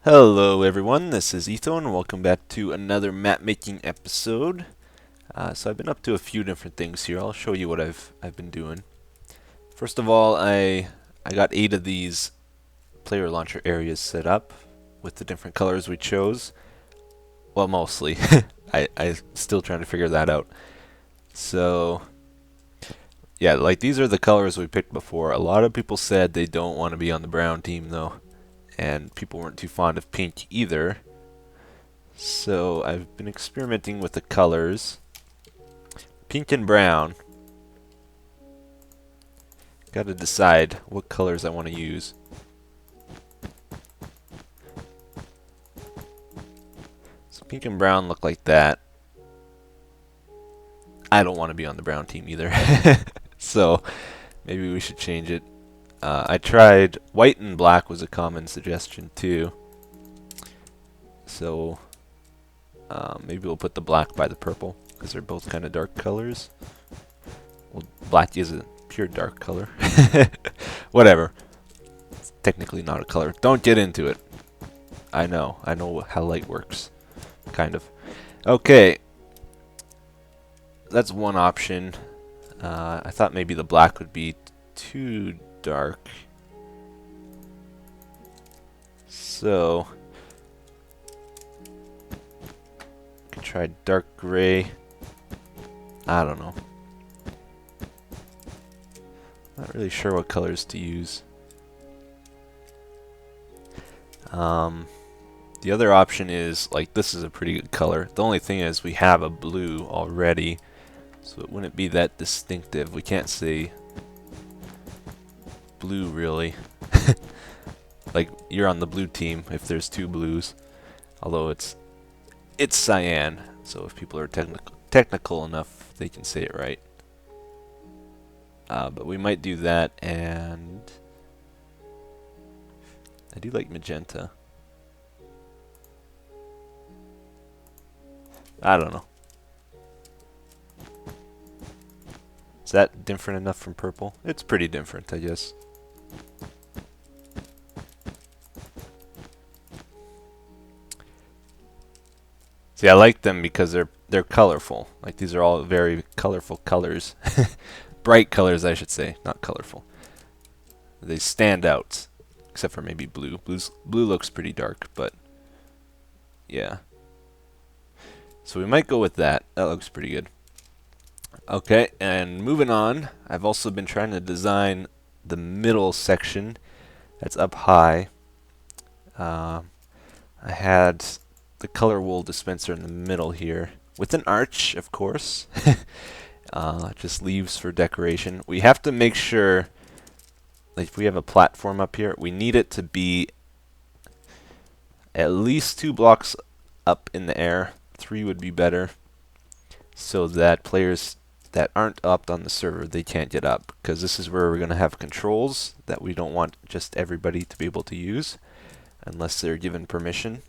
Hello everyone, this is Etho and welcome back to another map making episode. So I've been up to a few different things here. I'll show you what I've been doing. First of all, I got 8 of these player launcher areas set up with the different colors we chose. Well, mostly. I still trying to figure that out. So yeah, like these are the colors we picked before. A lot of people said they don't want to be on the brown team though, and people weren't too fond of pink either. So I've been experimenting with the colors. Pink and brown. Gotta decide what colors I want to use. So pink and brown look like that. I don't want to be on the brown team either. So maybe we should change it. I tried white and black was a common suggestion too. So maybe we'll put the black by the purple because they're both kind of dark colors. Well, black is a pure dark color. Whatever. It's technically not a color. Don't get into it. I know how light works. Kind of. Okay. That's one option. I thought maybe the black would be too dark. So could try dark gray. I don't know. Not really sure what colors to use. The other option is, like, this is a pretty good color. The only thing is we have a blue already, so it wouldn't be that distinctive. We can't say blue, really. Like, you're on the blue team if there's two blues. Although it's cyan, so if people are technical enough, they can say it right. But we might do that, and I do like magenta. I don't know. Is that different enough from purple? It's pretty different, I guess. See, I like them because they're colorful. Like, these are all very colorful colors. Bright colors, I should say, not colorful. They stand out, except for maybe blue. Blue looks pretty dark, but yeah. So we might go with that. That looks pretty good. Okay, and moving on, I've also been trying to design the middle section that's up high. I had the color wool dispenser in the middle here, with an arch, of course. Just leaves for decoration. We have to make sure, like, if we have a platform up here, we need it to be at least 2 blocks up in the air. 3 would be better, so that players that aren't up on the server, they can't get up, because this is where we're going to have controls that we don't want just everybody to be able to use unless they're given permission.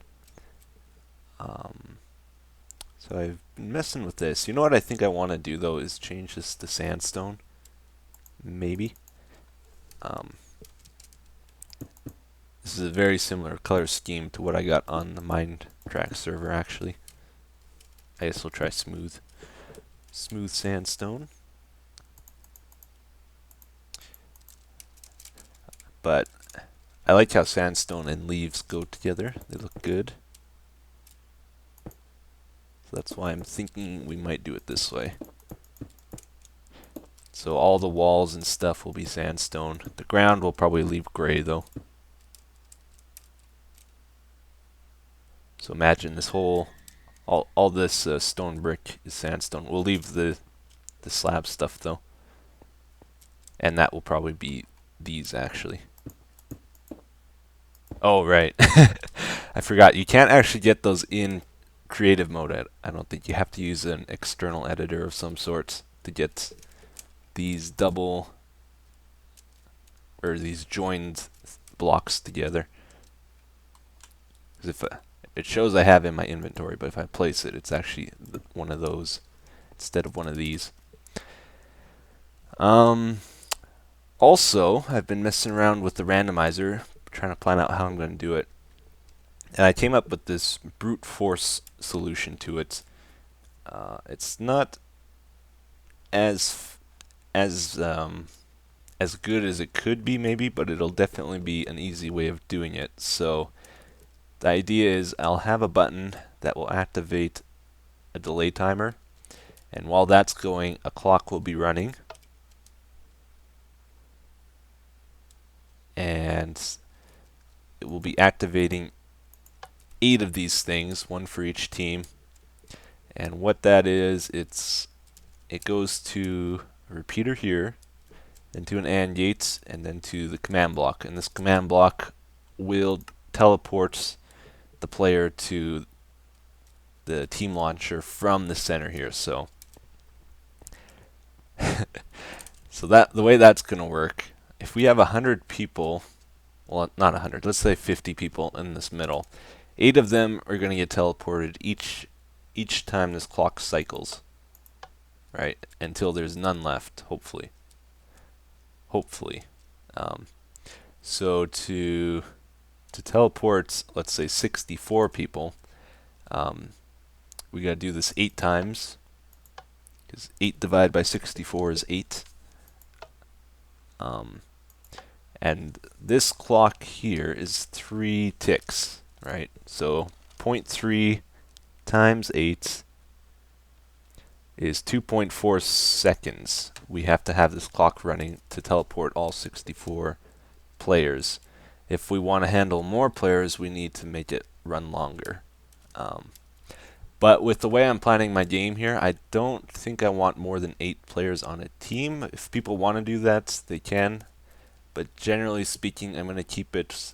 So I've been messing with this. You know what I think I want to do though is change this to sandstone. Maybe. This is a very similar color scheme to what I got on the Mindtrack server actually. I guess we'll try smooth. Smooth sandstone. But I like how sandstone and leaves go together. They look good. That's why I'm thinking we might do it this way. So all the walls and stuff will be sandstone. The ground will probably leave gray though. So imagine this whole, all this stone brick is sandstone. We'll leave the slab stuff though. And that will probably be these actually. Oh right. I forgot. You can't actually get those in creative mode. I don't think. You have to use an external editor of some sort to get these double or these joined blocks together. Because if it shows I have in my inventory, but if I place it, it's actually one of those instead of one of these. Also, I've been messing around with the randomizer, trying to plan out how I'm going to do it. And I came up with this brute force solution to it. It's not as as as good as it could be maybe, but it'll definitely be an easy way of doing it. So the idea is I'll have a button that will activate a delay timer, and while that's going, a clock will be running, and it will be activating 8 of these things, one for each team. And what that is, it goes to a repeater here, then to an AND gate, and then to the command block. And this command block will teleport the player to the team launcher from the center here. So that the way that's going to work, if we have 100 people, well, not 100, let's say 50 people in this middle, 8 of them are going to get teleported each time this clock cycles, right? Until there's none left, hopefully. So to teleport, let's say 64 people, we got to do this 8 times, because 8 divided by 64 is 8. And this clock here is 3 ticks, right? So 0.3 times 8 is 2.4 seconds. We have to have this clock running to teleport all 64 players. If we want to handle more players, we need to make it run longer. But with the way I'm planning my game here, I don't think I want more than 8 players on a team. If people want to do that, they can. But generally speaking, I'm going to keep it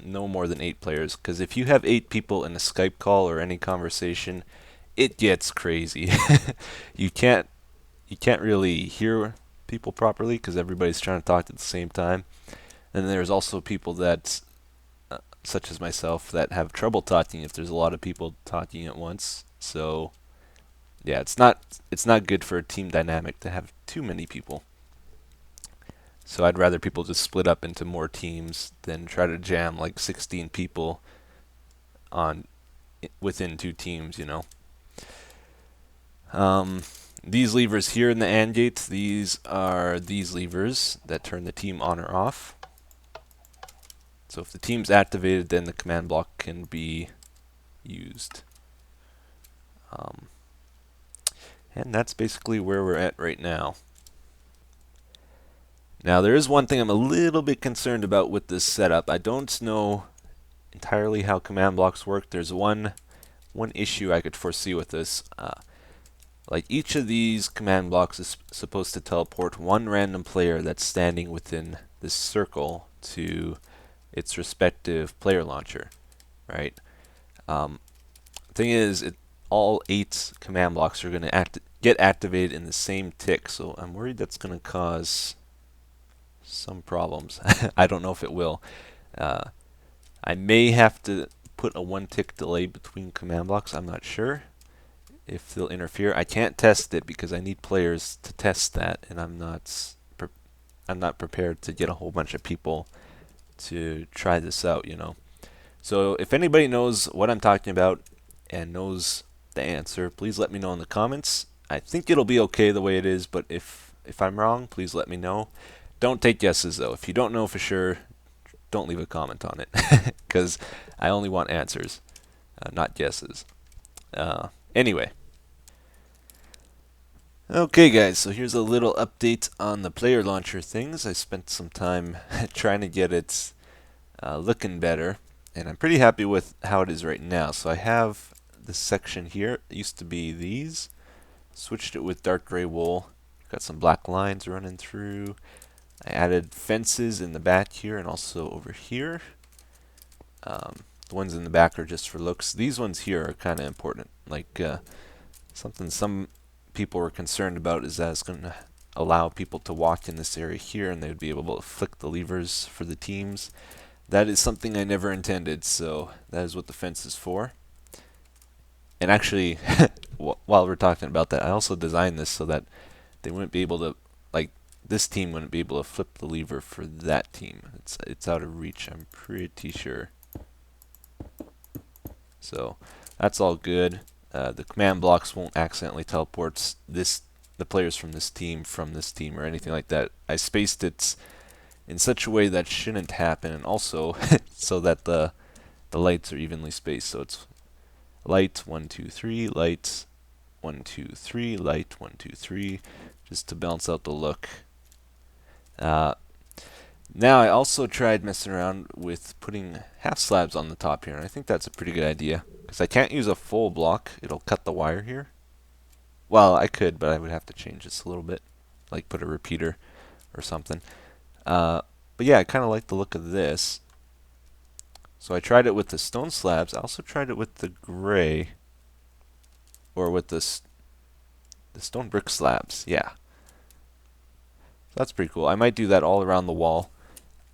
no more than 8 players. Because if you have 8 people in a Skype call or any conversation, it gets crazy. You can't really hear people properly because everybody's trying to talk at the same time. And there's also people that, such as myself, that have trouble talking if there's a lot of people talking at once. So yeah, it's not good for a team dynamic to have too many people. So I'd rather people just split up into more teams than try to jam like 16 people on within 2 teams, you know. These levers here in the AND gates, these are these levers that turn the team on or off. So if the team's activated, then the command block can be used. And that's basically where we're at right now. Now there is one thing I'm a little bit concerned about with this setup. I don't know entirely how command blocks work. There's one issue I could foresee with this. Like each of these command blocks is supposed to teleport one random player that's standing within this circle to its respective player launcher, right? Thing is, all 8 command blocks are going to get activated in the same tick, so I'm worried that's going to cause some problems. I don't know if it will. I may have to put a 1 tick delay between command blocks. I'm not sure if they'll interfere. I can't test it because I need players to test that, and I'm not prepared to get a whole bunch of people to try this out, you know. So if anybody knows what I'm talking about and knows the answer, please let me know in the comments. I think it'll be okay the way it is, but if I'm wrong, please let me know. Don't take guesses though. If you don't know for sure, don't leave a comment on it because I only want answers, not guesses. Anyway. Okay guys, so here's a little update on the player launcher things. I spent some time trying to get it looking better, and I'm pretty happy with how it is right now. So I have this section here. It used to be these. Switched it with dark gray wool. Got some black lines running through. I added fences in the back here and also over here. The ones in the back are just for looks. These ones here are kind of important. Like something some people were concerned about is that it's going to allow people to walk in this area here and they would be able to flick the levers for the teams. That is something I never intended, so that is what the fence is for. And actually, while we're talking about that, I also designed this so that they wouldn't be able to, like, this team wouldn't be able to flip the lever for that team. It's out of reach, I'm pretty sure. So that's all good. The command blocks won't accidentally teleport the players from this team or anything like that. I spaced it in such a way that shouldn't happen, and also so that the lights are evenly spaced. So it's light 1 2 3, light 1 2 3, light 1 2 3, just to balance out the look. Now I also tried messing around with putting half slabs on the top here, and I think that's a pretty good idea because I can't use a full block; it'll cut the wire here. Well, I could, but I would have to change this a little bit, like put a repeater or something. But yeah, I kind of like the look of this. So I tried it with the stone slabs. I also tried it with the gray, or with the stone brick slabs. Yeah, so that's pretty cool. I might do that all around the wall.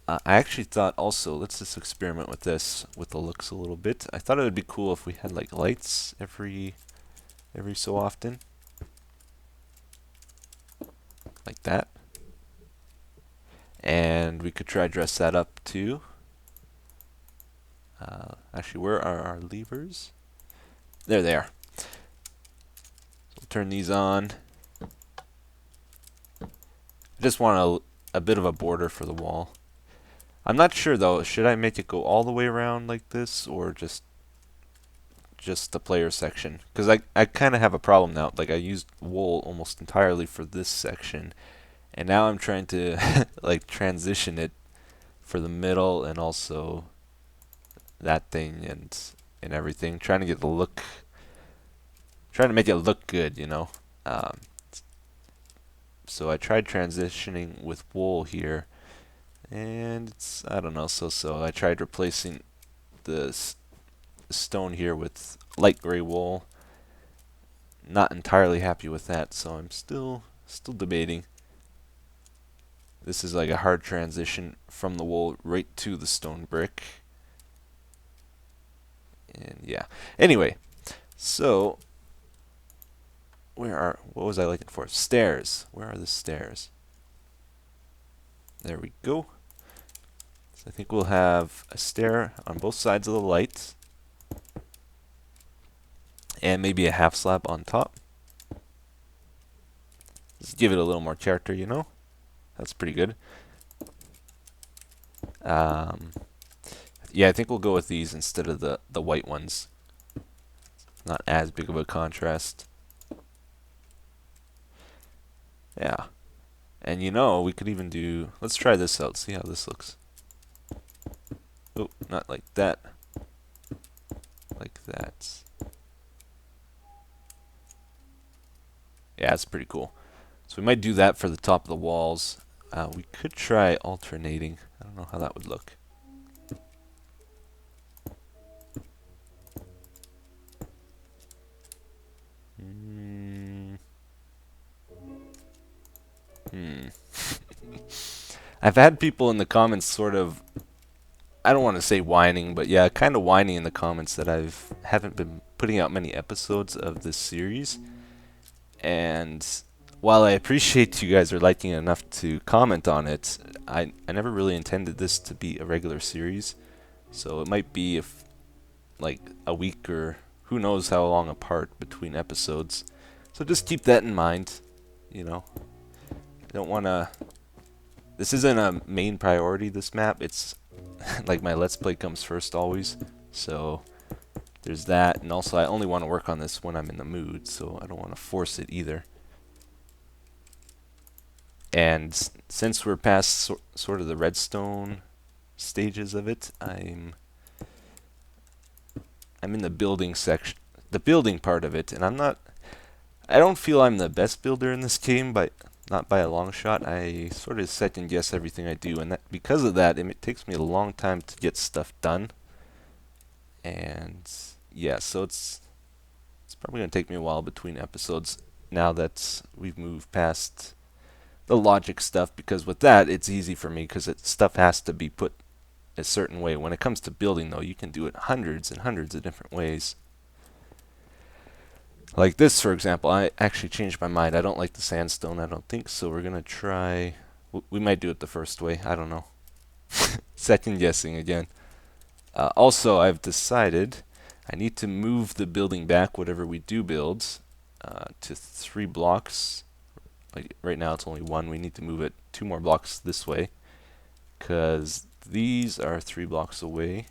I actually thought also, let's just experiment with this, with the looks a little bit. I thought it would be cool if we had like lights every so often, like that. And we could try dress that up too. Actually, where are our levers? There they are. So we'll turn these on. I just want a bit of a border for the wall. I'm not sure though, should I make it go all the way around like this, or just the player section? Because I kind of have a problem now. Like I used wool almost entirely for this section, and now I'm trying to like transition it for the middle and also that thing and everything. Trying to get the look, trying to make it look good, you know. So I tried transitioning with wool here, and it's, I don't know, so. I tried replacing the stone here with light gray wool. Not entirely happy with that, so I'm still debating. This is like a hard transition from the wool right to the stone brick. And yeah. Anyway, so what was I looking for? Stairs. Where are the stairs? There we go. So I think we'll have a stair on both sides of the light, and maybe a half slab on top. Just give it a little more character, you know? That's pretty good. Yeah, I think we'll go with these instead of the white ones. Not as big of a contrast. Yeah. And you know, we could even do, let's try this out, see how this looks. Oh, not like that. Like that. Yeah, it's pretty cool. So we might do that for the top of the walls. We could try alternating. I don't know how that would look. I've had people in the comments sort of, I don't want to say whining, but yeah, kind of whining in the comments that haven't been putting out many episodes of this series. And while I appreciate you guys are liking it enough to comment on it, I never really intended this to be a regular series. So it might be like a week or who knows how long apart between episodes. So just keep that in mind, you know. I don't want to, this isn't a main priority, this map. It's like my Let's Play comes first always. So there's that, and also I only want to work on this when I'm in the mood, so I don't want to force it either. And since we're past sort of the redstone stages of it, I'm in the building section, the building part of it, and I don't feel I'm the best builder in this game, but not by a long shot. I sort of second guess everything I do, and because of that, it takes me a long time to get stuff done. And yeah, so it's probably going to take me a while between episodes now that we've moved past the logic stuff, because with that, it's easy for me because stuff has to be put a certain way. When it comes to building, though, you can do it hundreds and hundreds of different ways. Like this, for example, I actually changed my mind. I don't like the sandstone, I don't think, so we're going to try, we might do it the first way, I don't know. Second guessing again. Also, I've decided I need to move the building back, whatever we do build, to 3 blocks. Like right now it's only 1. We need to move it 2 more blocks this way, because these are 3 blocks away.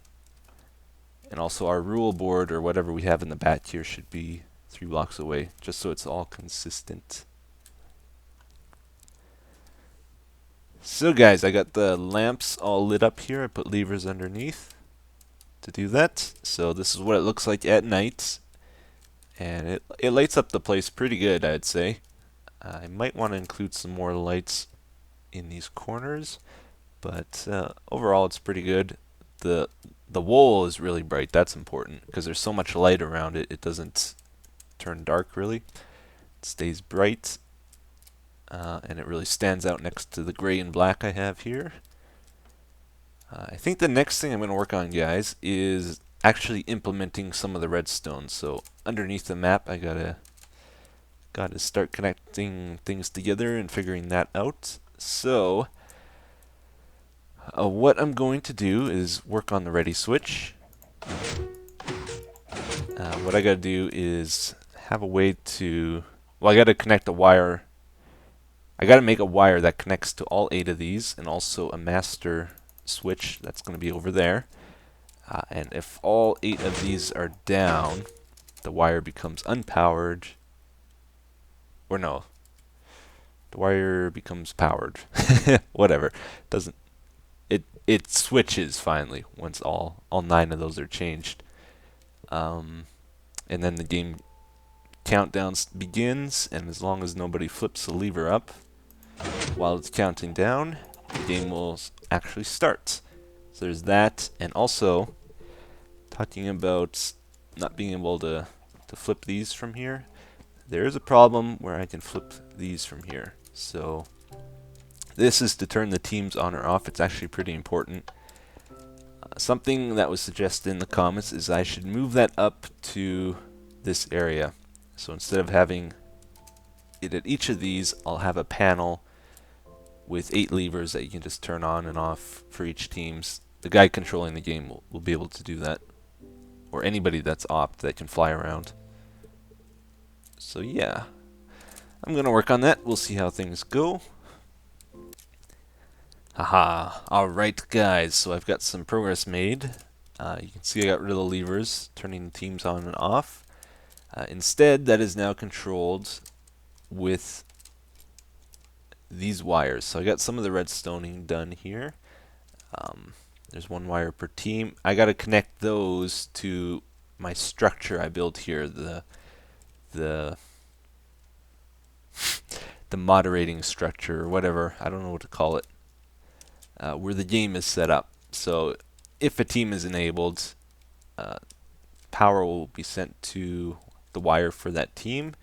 And also our rule board, or whatever we have in the back here, should be 3 blocks away, just so it's all consistent. So guys, I got the lamps all lit up here. I put levers underneath to do that. So this is what it looks like at night. And it lights up the place pretty good, I'd say. I might want to include some more lights in these corners, but overall it's pretty good. The wool is really bright. That's important because there's so much light around it. It doesn't turn dark really. It stays bright, and it really stands out next to the gray and black I have here. I think the next thing I'm going to work on, guys, is actually implementing some of the redstone. So underneath the map, I gotta start connecting things together and figuring that out. So what I'm going to do is work on the ready switch. What I gotta do is have a way to, well, I gotta connect a wire. I gotta make a wire that connects to all 8 of these, and also a master switch that's gonna be over there. And if all 8 of these are down, the wire becomes unpowered. Or no, the wire becomes powered. Whatever. It switches finally once all 9 of those are changed. And then the game countdown begins, and as long as nobody flips the lever up while it's counting down, the game will actually start. So there's that, and also talking about not being able to flip these from here. There is a problem where I can flip these from here. So this is to turn the teams on or off. It's actually pretty important. Something that was suggested in the comments is I should move that up to this area. So instead of having it at each of these, I'll have a panel with 8 levers that you can just turn on and off for each teams. The guy controlling the game will be able to do that, or anybody that's opt that can fly around. So yeah, I'm gonna work on that. We'll see how things go. Haha. Alright guys, so I've got some progress made. You can see I got rid of the levers, turning the teams on and off. Instead, that is now controlled with these wires. So I got some of the redstoning done here. There's 1 wire per team. I got to connect those to my structure I built here, the moderating structure, or whatever, I don't know what to call it, where the game is set up. So if a team is enabled, power will be sent to the wire for that team.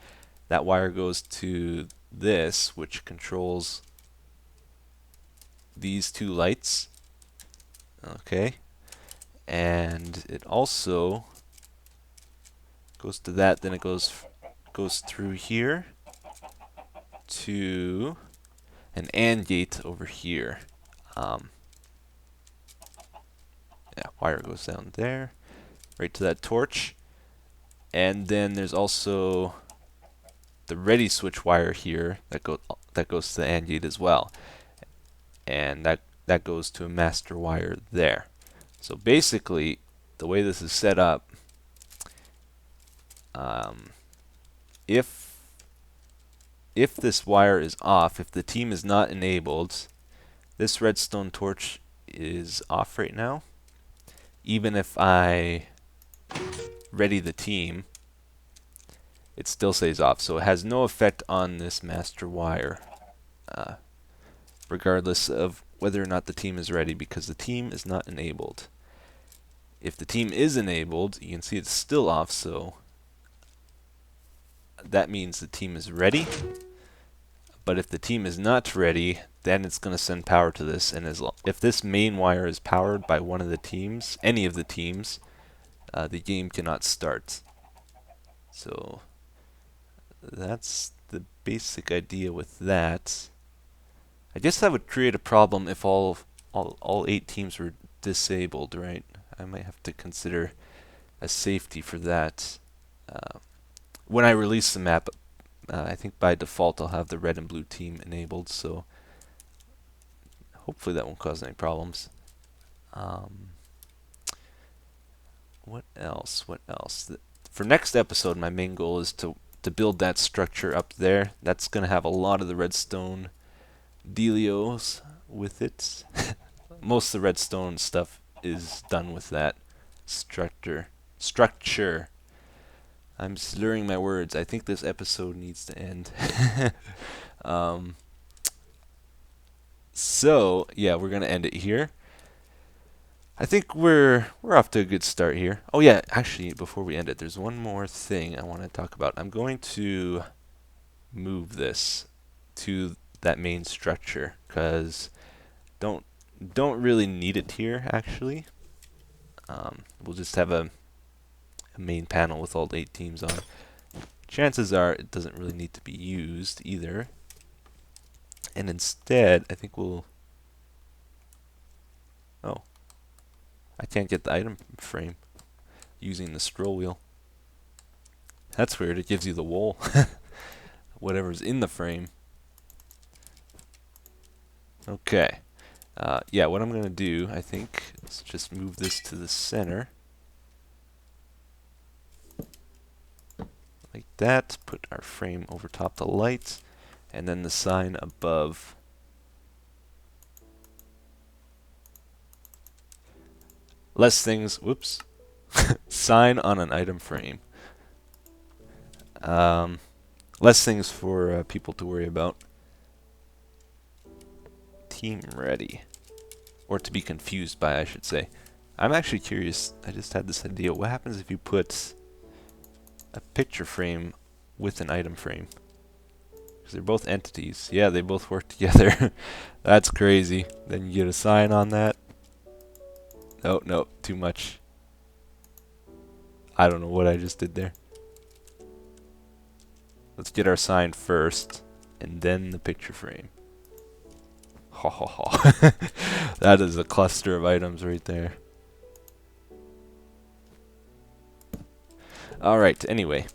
That wire goes to this, which controls these 2 lights. Okay, and it also goes to that. Then it goes through here to an AND gate over here. Yeah, wire goes down there, right to that torch. And then there's also the ready switch wire here that goes to the AND gate as well, and that goes to a master wire there. So basically, the way this is set up, if this wire is off, if the team is not enabled, this redstone torch is off right now. Even if I ready the team, it still stays off. So it has no effect on this master wire, regardless of whether or not the team is ready, because the team is not enabled. If the team is enabled, you can see it's still off, so that means the team is ready. But if the team is not ready, then it's going to send power to this, and if this main wire is powered by one of the teams, any of the teams, the game cannot start. So that's the basic idea with that. I guess that would create a problem if all 8 teams were disabled, right? I might have to consider a safety for that. When I release the map, I think by default I'll have the red and blue team enabled, so hopefully that won't cause any problems. What else? What else? For next episode, my main goal is to build that structure up there. That's going to have a lot of the redstone dealios with it. Most of the redstone stuff is done with that structure. I'm slurring my words. I think this episode needs to end. So yeah, we're gonna end it here. I think we're off to a good start here. Oh yeah, actually, before we end it, there's one more thing I want to talk about. I'm going to move this to that main structure because don't really need it here actually. We'll just have a main panel with all 8 teams on. Chances are it doesn't really need to be used either. And instead, I think we'll... Oh. I can't get the item frame using the scroll wheel. That's weird. It gives you the wool. Whatever's in the frame. Okay. Yeah, what I'm going to do, I think, is just move this to the center. Like that. Put our frame over top the light. And then the sign above. Less things, whoops. Sign on an item frame. Less things for people to worry about. Team ready. Or to be confused by, I should say. I'm actually curious, I just had this idea. What happens if you put a picture frame with an item frame? Because they're both entities. Yeah, they both work together. That's crazy. Then you get a sign on that. Oh, no, too much. I don't know what I just did there. Let's get our sign first, and then the picture frame. Ho ho ho. That is a cluster of items right there. Alright, anyway.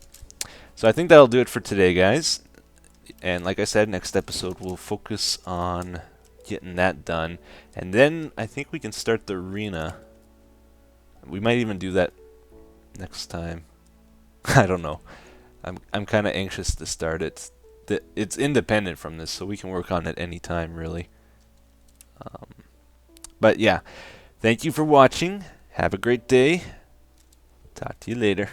So I think that'll do it for today, guys. And like I said, next episode we'll focus on getting that done. And then I think we can start the arena. We might even do that next time. I don't know. I'm kind of anxious to start it. It's independent from this, so we can work on it anytime, really. But yeah, thank you for watching. Have a great day. Talk to you later.